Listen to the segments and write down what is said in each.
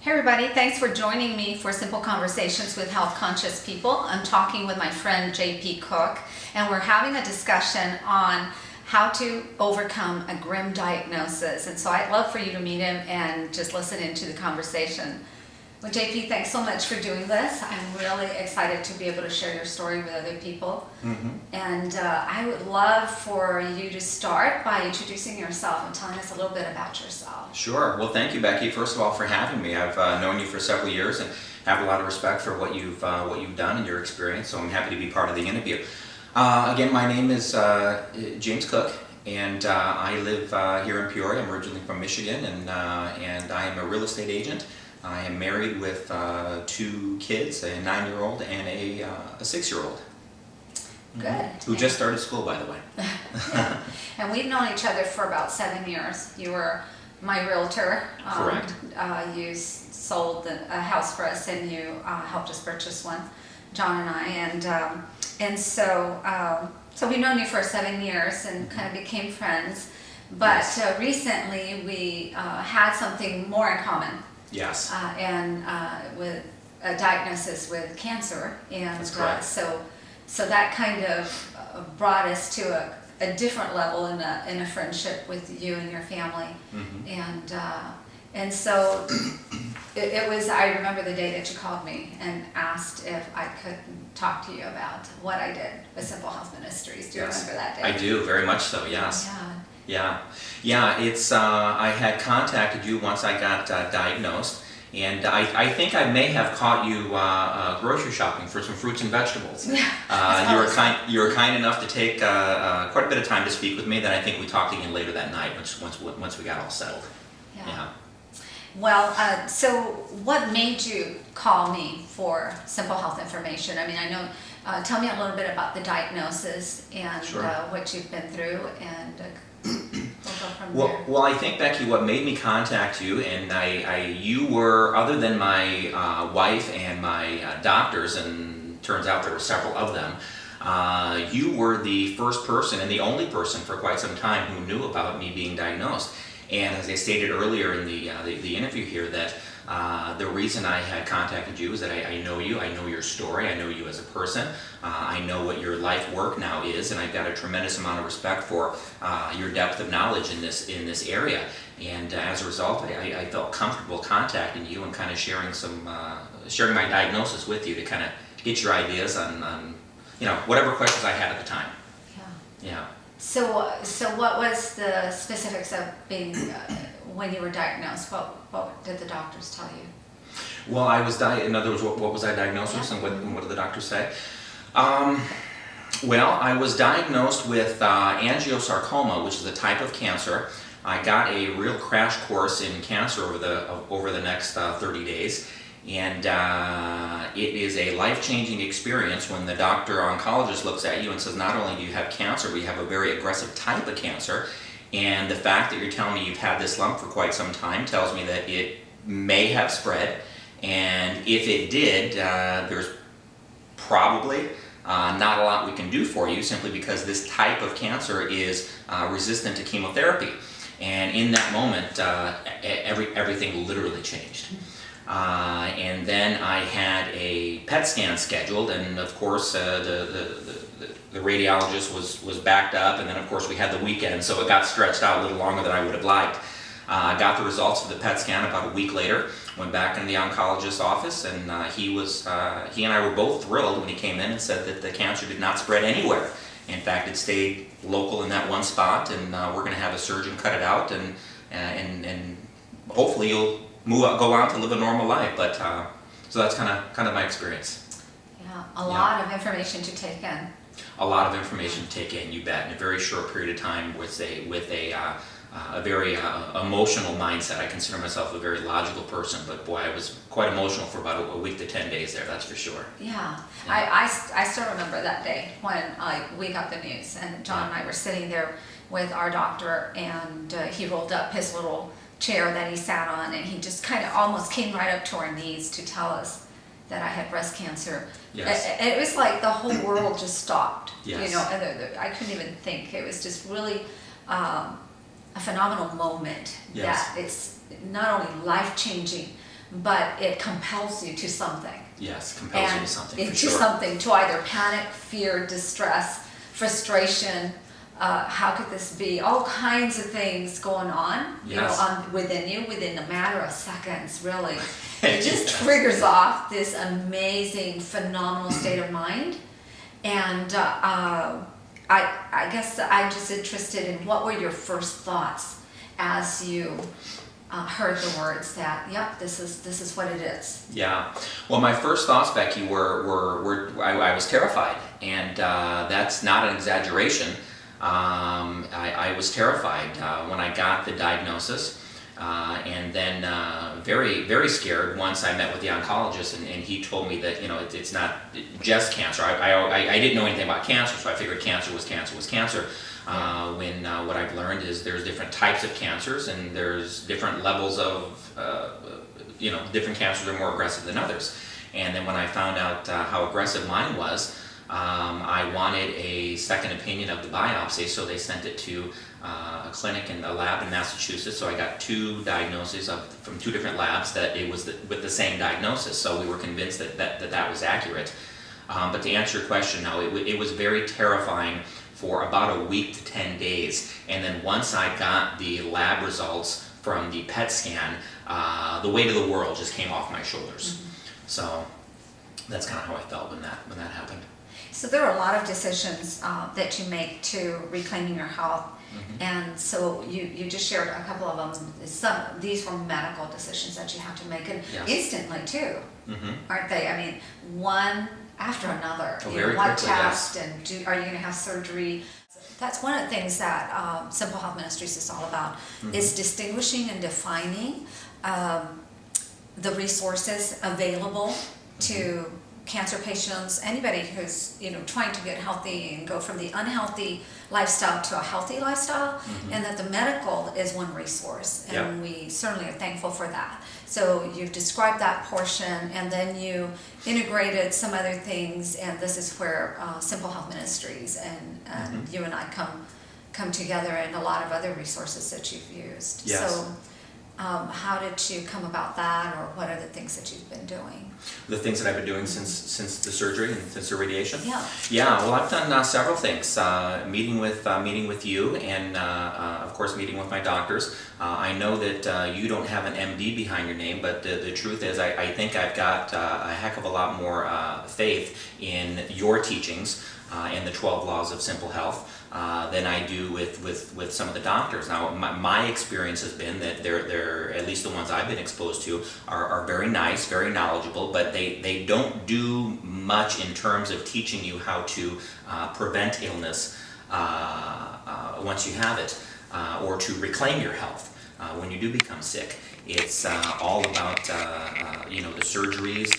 Hey everybody, thanks for joining me for Simple Conversations with Health Conscious People. I'm talking with my friend JP Cook, and we're having a discussion on how to overcome a grim diagnosis. And so I'd love for you to meet him and just listen into the conversation. Well, JP, thanks so much for doing this. I'm really excited to be able to share your story with other people. And I would love for you to start by introducing yourself and telling us a little bit about yourself. Sure. Well, thank you, Becky, first of all, for having me. I've known you for several years and have a lot of respect for what you've done and your experience, so I'm happy to be part of the interview. Again, my name is James Cook, and I live here in Peoria. I'm originally from Michigan, and I am a real estate agent. I am married with 2 kids, a 9-year-old and a 6-year-old. Good. Who just started school, by the way. Yeah. And we've known each other for about 7 years. You were my realtor. Correct. You sold a house for us, and you helped us purchase one, John and I. And so we've known you for 7 years and kind of became friends. But Yes. Recently we had something more in common. Yes. With a diagnosis with cancer, and That's correct. So that kind of brought us to a different level in a friendship with you and your family, and so it was. I remember the day that you called me and asked if I could talk to you about what I did with Simple Health Ministries. Do you remember that day? I do, very much so. Yes. Yeah. Yeah. It's. I had contacted you once I got diagnosed, and I think I may have caught you grocery shopping for some fruits and vegetables. Yeah. You were kind enough to take quite a bit of time to speak with me. Then I think we talked again later that night once we got all settled. Yeah. Well, so what made you call me for Simple Health information? I mean, I know. Tell me a little bit about the diagnosis and Sure. what you've been through, and we'll go from there. Well, I think, Becky, what made me contact you, and you were, other than my wife and my doctors, and turns out there were several of them, you were the first person and the only person for quite some time who knew about me being diagnosed. And as I stated earlier in the interview here, that the reason I had contacted you is that I know you, I know your story, I know you as a person, I know what your life work now is, and I've got a tremendous amount of respect for your depth of knowledge in this area. And as a result, I felt comfortable contacting you and kind of sharing my diagnosis with you to kind of get your ideas on whatever questions I had at the time. Yeah. So what was the specifics of being when you were diagnosed? What did the doctors tell you? Well, I was in other words, what was I diagnosed with, and what did the doctors say? Well, I was diagnosed with angiosarcoma, which is a type of cancer. I got a real crash course in cancer over the next 30 days. And it is a life-changing experience when the doctor oncologist looks at you and says, not only do you have cancer, but you have a very aggressive type of cancer. And the fact that you're telling me you've had this lump for quite some time tells me that it may have spread. And if it did, there's probably not a lot we can do for you, simply because this type of cancer is resistant to chemotherapy. And in that moment, everything literally changed. And then I had a PET scan scheduled, and of course the radiologist was backed up, and then of course we had the weekend, so it got stretched out a little longer than I would have liked. I got the results of the PET scan about a week later, went back in the oncologist's office, and he and I were both thrilled when he came in and said that the cancer did not spread anywhere. In fact, it stayed local in that one spot, and we're going to have a surgeon cut it out, and hopefully you'll go on to live a normal life. But so that's kind of my experience. Yeah, a lot of information to take in. A lot of information to take in, you bet, in a very short period of time with a very emotional mindset. I consider myself a very logical person, but boy, I was quite emotional for about a week to 10 days there, that's for sure. Yeah. I still remember that day when we got the news, and John and I were sitting there with our doctor, and he rolled up his little chair that he sat on, and he just kind of almost came right up to our knees to tell us that I had breast cancer. Yes. It was like the whole world just stopped. Yes. And I couldn't even think. It was just really a phenomenal moment. Yes. That it's not only life-changing, but it compels you to something. Yes, compels you to something, for into sure. something, to either panic, fear, distress, frustration. How could this be? All kinds of things going on, Yes. within you, within a matter of seconds, really. It just triggers off this amazing, phenomenal state of mind. And I guess I'm just interested in what were your first thoughts as you heard the words that, yep, this is what it is. Yeah. Well, my first thoughts, Becky, I was terrified, and that's not an exaggeration. I was terrified when I got the diagnosis, and then very, very scared once I met with the oncologist, and he told me that it's not just cancer. I didn't know anything about cancer, so I figured cancer was cancer. When what I've learned is there's different types of cancers, and there's different levels of different cancers are more aggressive than others. And then when I found out how aggressive mine was, I wanted a second opinion of the biopsy, so they sent it to a clinic and a lab in Massachusetts. So I got two diagnoses from two different labs that it was with the same diagnosis. So we were convinced that was accurate. But to answer your question, no, it was very terrifying for about a week to 10 days. And then once I got the lab results from the PET scan, the weight of the world just came off my shoulders. Mm-hmm. So that's kind of how I felt when that happened. So there are a lot of decisions that you make to reclaiming your health. Mm-hmm. And so you just shared a couple of them. These were medical decisions that you have to make, and yes. Instantly too, mm-hmm. aren't they? I mean, one after another. Very blood quickly, test, yes. And are you going to have surgery? That's one of the things that Simple Health Ministries is all about, mm-hmm. is distinguishing and defining the resources available mm-hmm. to cancer patients, anybody who's trying to get healthy and go from the unhealthy lifestyle to a healthy lifestyle, mm-hmm. and that the medical is one resource, and yep. we certainly are thankful for that. So you've described that portion, and then you integrated some other things, and this is where Simple Health Ministries and mm-hmm. you and I come together, and a lot of other resources that you've used. Yes. So how did you come about that, or what are the things that you've been doing? The things that I've been doing since the surgery and since the radiation? Yeah. Yeah, well, I've done several things. Meeting with you, and of course meeting with my doctors. I know that you don't have an MD behind your name, but the truth is I think I've got a heck of a lot more faith in your teachings and the 12 laws of simple health than I do with some of the doctors. Now, my experience has been that they're at least the ones I've been exposed to, are very nice, very knowledgeable, but they don't do much in terms of teaching you how to prevent illness once you have it, or to reclaim your health when you do become sick. It's all about the surgeries,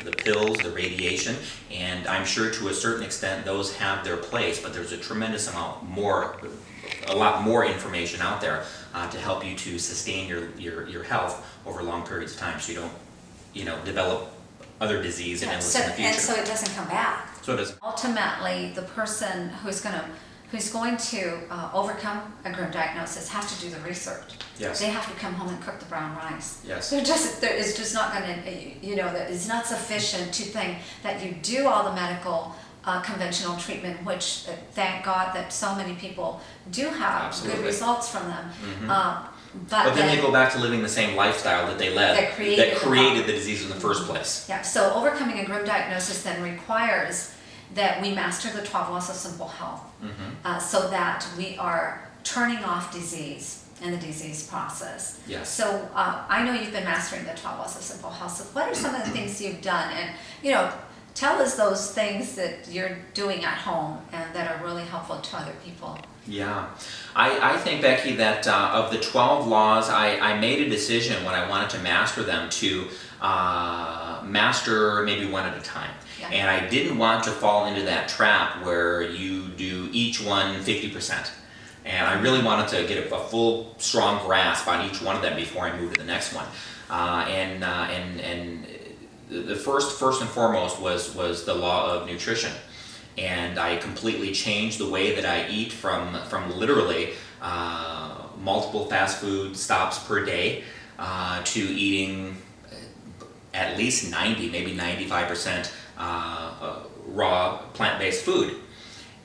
the pills, the radiation, and I'm sure to a certain extent those have their place, but there's a tremendous amount more, a lot more information out there to help you to sustain your health over long periods of time, so you don't develop other disease and illness in the future. And so it doesn't come back. So it doesn't. Ultimately, the person who's going to overcome a grim diagnosis has to do the research. Yes. They have to come home and cook the brown rice. Yes. It's just not going to, that it's not sufficient to think that you do all the medical conventional treatment, which thank God that so many people do have Absolutely. good results from them. Mm-hmm. But then they go back to living the same lifestyle that they led, that created the disease in the first place. Yeah, so overcoming a grim diagnosis then requires that we master the 12 laws of simple health, mm-hmm. So that we are turning off disease in the disease process. Yes. So I know you've been mastering the 12 laws of simple health. So what are some of the things you've done? And tell us those things that you're doing at home and that are really helpful to other people. Yeah, I think, Becky, that of the 12 laws, I made a decision when I wanted to master them to master maybe one at a time. Yeah. And I didn't want to fall into that trap where you do each one 50%. And I really wanted to get a full, strong grasp on each one of them before I moved to the next one. And the first and foremost was the law of nutrition. And I completely changed the way that I eat from literally multiple fast food stops per day to eating at least 90, maybe 95% raw plant-based food.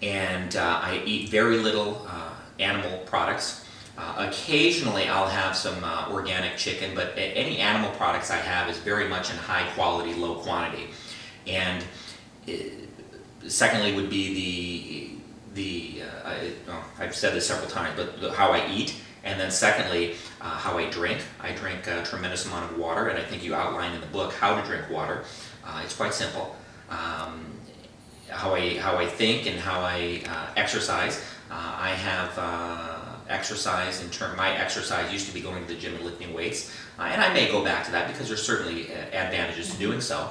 And I eat very little animal products. Occasionally I'll have some organic chicken, but any animal products I have is very much in high quality, low quantity. And secondly would be I've said this several times, but how I eat. And then secondly, how I drink. I drink a tremendous amount of water, and I think you outline in the book how to drink water. It's quite simple. How I think and how I exercise. I have exercise my exercise used to be going to the gym and lifting weights, and I may go back to that because there's certainly advantages to doing so.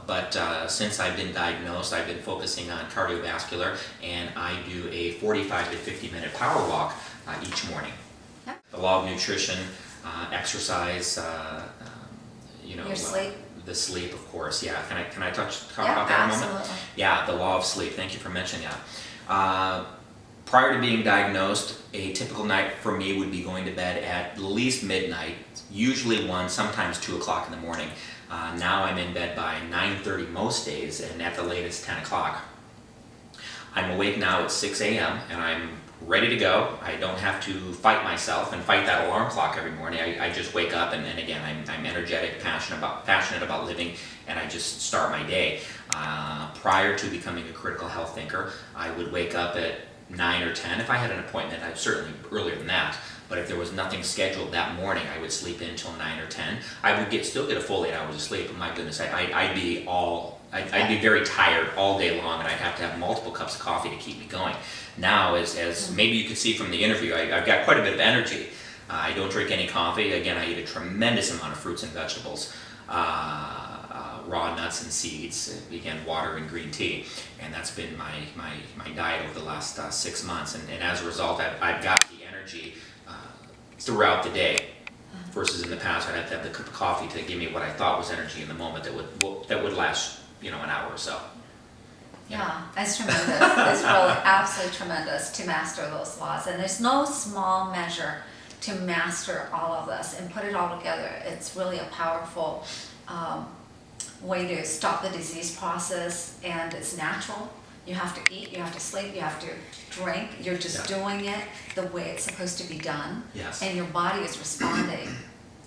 But since I've been diagnosed, I've been focusing on cardiovascular, and I do a 45 to 50 minute power walk each morning. Yeah. The law of nutrition, exercise, Your sleep. The sleep, of course. Yeah. Can I talk Yeah, about that a moment? absolutely. Yeah, the law of sleep. Thank you for mentioning that. Prior to being diagnosed, a typical night for me would be going to bed at least midnight, usually 1, sometimes 2 o'clock in the morning. Now I'm in bed by 9:30 most days, and at the latest 10 o'clock. I'm awake now at 6 a.m. and I'm ready to go. I don't have to fight myself and fight that alarm clock every morning. I just wake up and again, I'm energetic, passionate about living, and I just start my day. Prior to becoming a critical health thinker, I would wake up at 9 or 10. If I had an appointment, I'd certainly earlier than that. But if there was nothing scheduled that morning, I would sleep in until 9 or 10. I would still get a full 8 hours of sleep, but my goodness, I'd be very tired all day long, and I'd have to have multiple cups of coffee to keep me going. Now, as maybe you could see from the interview, I've got quite a bit of energy. I don't drink any coffee. Again, I eat a tremendous amount of fruits and vegetables, raw nuts and seeds, again, water and green tea. And that's been my diet over the last 6 months. And as a result, I've got the energy throughout the day, versus in the past I'd have to have the cup of coffee to give me what I thought was energy in the moment that would last an hour or so. Yeah, it's tremendous. It's really absolutely tremendous to master those laws. And there's no small measure to master all of this and put it all together. It's really a powerful way to stop the disease process, and it's natural. You have to eat, you have to sleep, you have to drink. You're just doing it the way it's supposed to be done. Yes. And your body is responding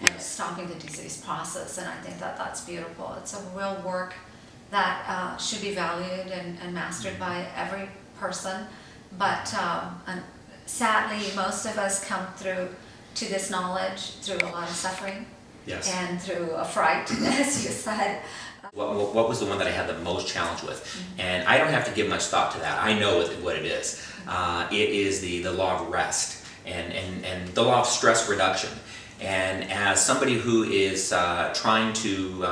and it's stopping the disease process. And I think that's beautiful. It's a real work that should be valued and mastered by every person. But sadly, most of us come through to this knowledge through a lot of suffering. Yes. And through a fright, as you said. What was the one that I had the most challenge with? And I don't have to give much thought to that. I know what it is. It is the law of rest and the law of stress reduction. And as somebody who is trying to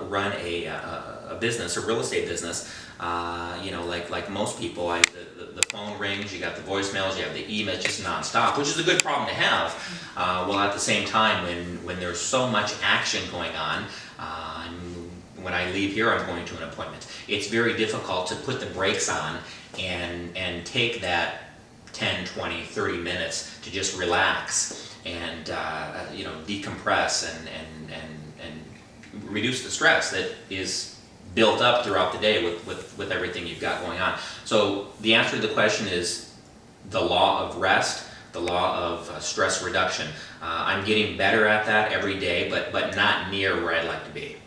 run a business, a real estate business, like most people, the phone rings, you got the voicemails, you have the emails, just nonstop, which is a good problem to have. Well, at the same time, when there's so much action going on, when I leave here, I'm going to an appointment. It's very difficult to put the brakes on and take that 10, 20, 30 minutes to just relax and decompress and reduce the stress that is built up throughout the day with everything you've got going on. So the answer to the question is the law of rest, the law of stress reduction. I'm getting better at that every day, but not near where I'd like to be.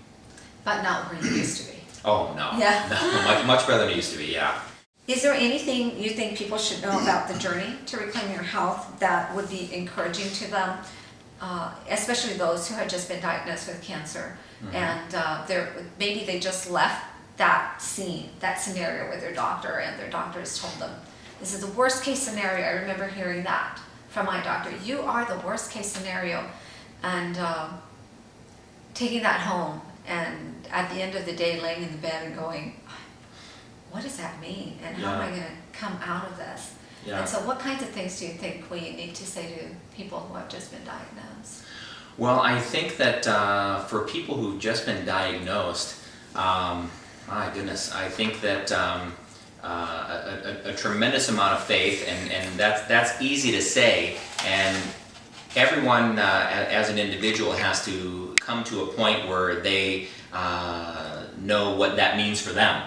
But not where you used to be. Oh, no. Yeah. No, much better than it used to be, yeah. Is there anything you think people should know about the journey to reclaim your health that would be encouraging to them, especially those who had just been diagnosed with cancer, and maybe they just left that scenario with their doctor, and their doctor has told them, this is the worst case scenario. I remember hearing that from my doctor. You are the worst case scenario. And taking that home, and at the end of the day laying in the bed and going, what does that mean? And how am I going to come out of this? Yeah. And so what kinds of things do you think we need to say to people who have just been diagnosed? Well, I think that for people who've just been diagnosed, my goodness, I think that a tremendous amount of faith, and that's easy to say, and everyone as an individual has to come to a point where they know what that means for them.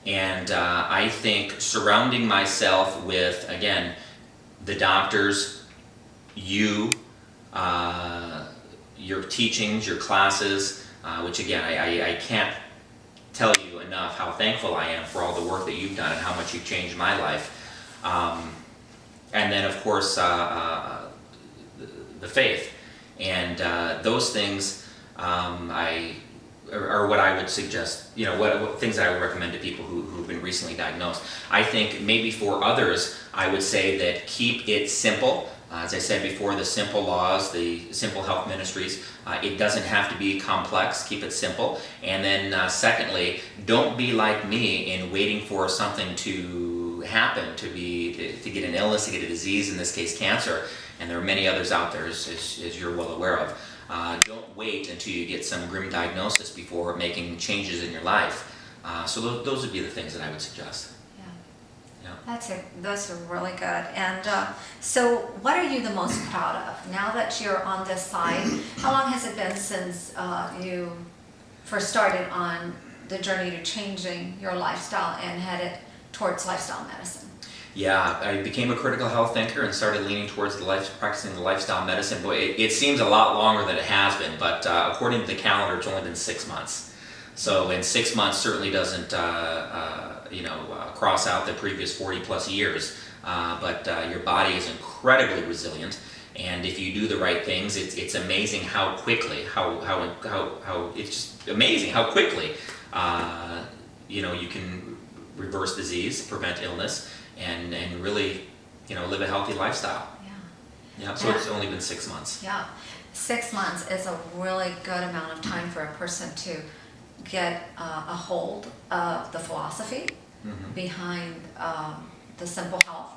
And I think surrounding myself with, again, the doctors, you, your teachings, your classes, which again, I can't tell you enough how thankful I am for all the work that you've done and how much you've changed my life. And then, of course, the faith. And those things are what I would suggest, what things that I would recommend to people who've been recently diagnosed. I think maybe for others, I would say that keep it simple. As I said before, the simple laws, the simple health ministries, it doesn't have to be complex, keep it simple. And then secondly, don't be like me in waiting for something to happen, to get an illness, to get a disease, in this case cancer, and there are many others out there as you're well aware of. Don't wait until you get some grim diagnosis before making changes in your life. So those would be the things that I would suggest. Those are really good. And so what are you the most proud of now that you're on this side? How long has it been since you first started on the journey to changing your lifestyle and headed towards lifestyle medicine? Yeah, I became a critical health thinker and started leaning towards practicing the lifestyle medicine. Boy, it seems a lot longer than it has been, but according to the calendar, it's only been 6 months. So in 6 months certainly doesn't cross out the previous 40 plus years, but your body is incredibly resilient, and if you do the right things, it's amazing how quickly, how it's just amazing how quickly you can reverse disease, prevent illness, and really live a healthy lifestyle. Yeah. So it's only been 6 months. Yeah, 6 months is a really good amount of time for a person to get a hold of the philosophy behind the Simple Health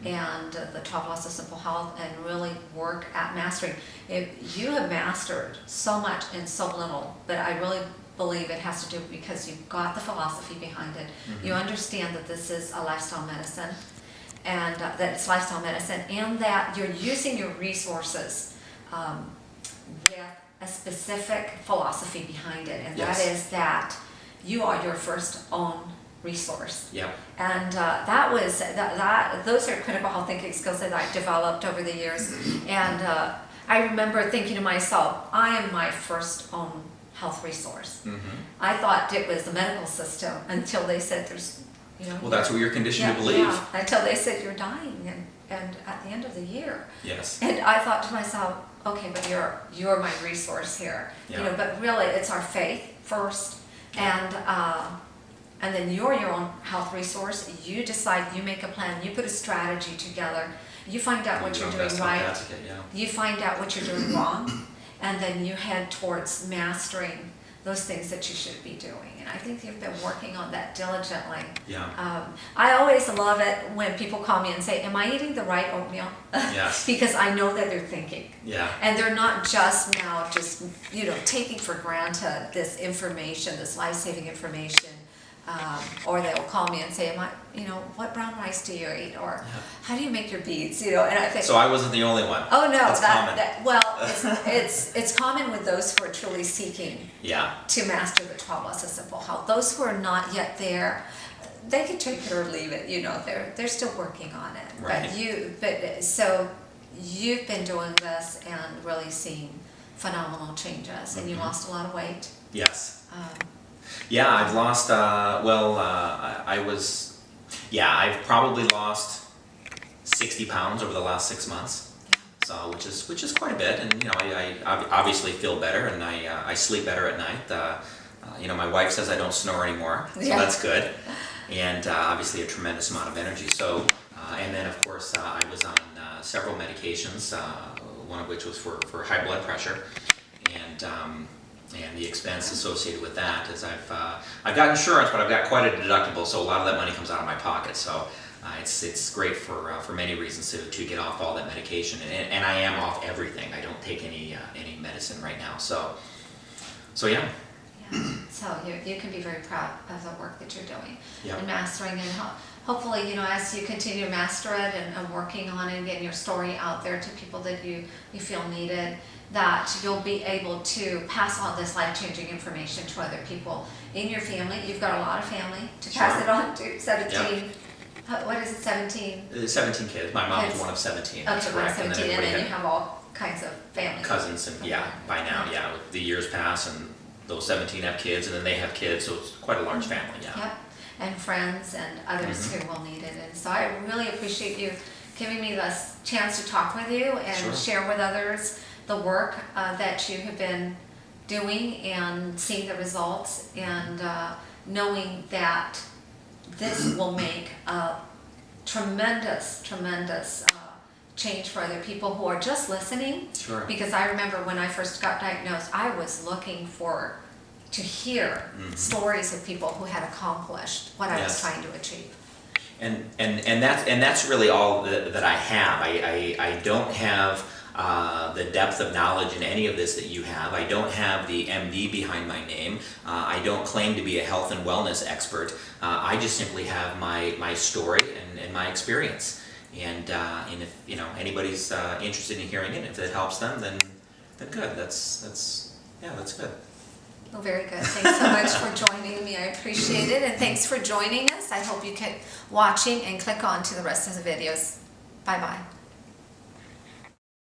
and the 12 Laws of Simple Health, and really work at mastering. If you have mastered so much in so little, but I really believe it has to do because you've got the philosophy behind it. You understand that this is a lifestyle medicine, and that it's lifestyle medicine, and that you're using your resources with a specific philosophy behind it, and that is that you are your first own resource. Yeah. And that was those are critical health thinking skills that I developed over the years. And I remember thinking to myself, I am my first own health resource. I thought it was the medical system until they said there's, Well, that's what you're conditioned to believe. Yeah, until they said you're dying and at the end of the year. Yes. And I thought to myself, okay, but you're my resource here. Yeah. But really it's our faith first, and then you're your own health resource. You decide, you make a plan, you put a strategy together, you find out what you're doing right, you find out what you're doing wrong, and then you head towards mastering those things that you should be doing. And I think you've been working on that diligently. Yeah. I always love it when people call me and say, am I eating the right oatmeal? Yes. Because I know that they're thinking. Yeah. And they're not just now taking for granted this information, this life-saving information. Or they'll call me and say, what brown rice do you eat? Or how do you make your beads? And I think. So I wasn't the only one. Oh no, that's common. It's common with those who are truly seeking to master the 12 Laws of Simple Health. Those who are not yet there, they can take it or leave it. They're still working on it. Right. So you've been doing this and really seeing phenomenal changes, and you lost a lot of weight. Yes. Yeah, I've lost, I've probably lost 60 pounds over the last 6 months, so which is quite a bit, and I obviously feel better, and I sleep better at night. My wife says I don't snore anymore, so that's good, and obviously a tremendous amount of energy. So, and then of course I was on several medications, one of which was for high blood pressure, and the expense associated with that is I've got insurance, but I've got quite a deductible, so a lot of that money comes out of my pocket. So it's great for many reasons to get off all that medication, and I am off everything. I don't take any medicine right now. So yeah. Yeah. So you can be very proud of the work that you're doing Yep. and mastering, and hopefully, as you continue to master it and working on it and getting your story out there to people that you feel needed, that you'll be able to pass on this life-changing information to other people in your family. You've got a lot of family to pass Sure. it on to. 17. Yep. What is it, 17? 17 kids. My mom's Kids. one of 17. That's Okay, one of correct. 17, and everybody then had you have all kinds of family. cousins, and yeah, by now, yeah, the years pass, and those 17 have kids, and then they have kids, so it's quite a large family. Yeah. Yep, and friends and others Mhm. who will need it. And so I really appreciate you giving me this chance to talk with you and Sure. share with others the work that you have been doing and seeing the results, and knowing that this will make a tremendous change for other people who are just listening. Sure. Because I remember when I first got diagnosed, I was looking to hear stories of people who had accomplished what I was Yes. trying to achieve. And that's really all that I have. I don't have the depth of knowledge in any of this that you have. I don't have the MD behind my name. I don't claim to be a health and wellness expert. I just simply have my story and my experience. And if anybody's interested in hearing it, if it helps them, then good. That's good. Well, very good. Thanks so much for joining me. I appreciate it. And thanks for joining us. I hope you keep watching and click on to the rest of the videos. Bye-bye.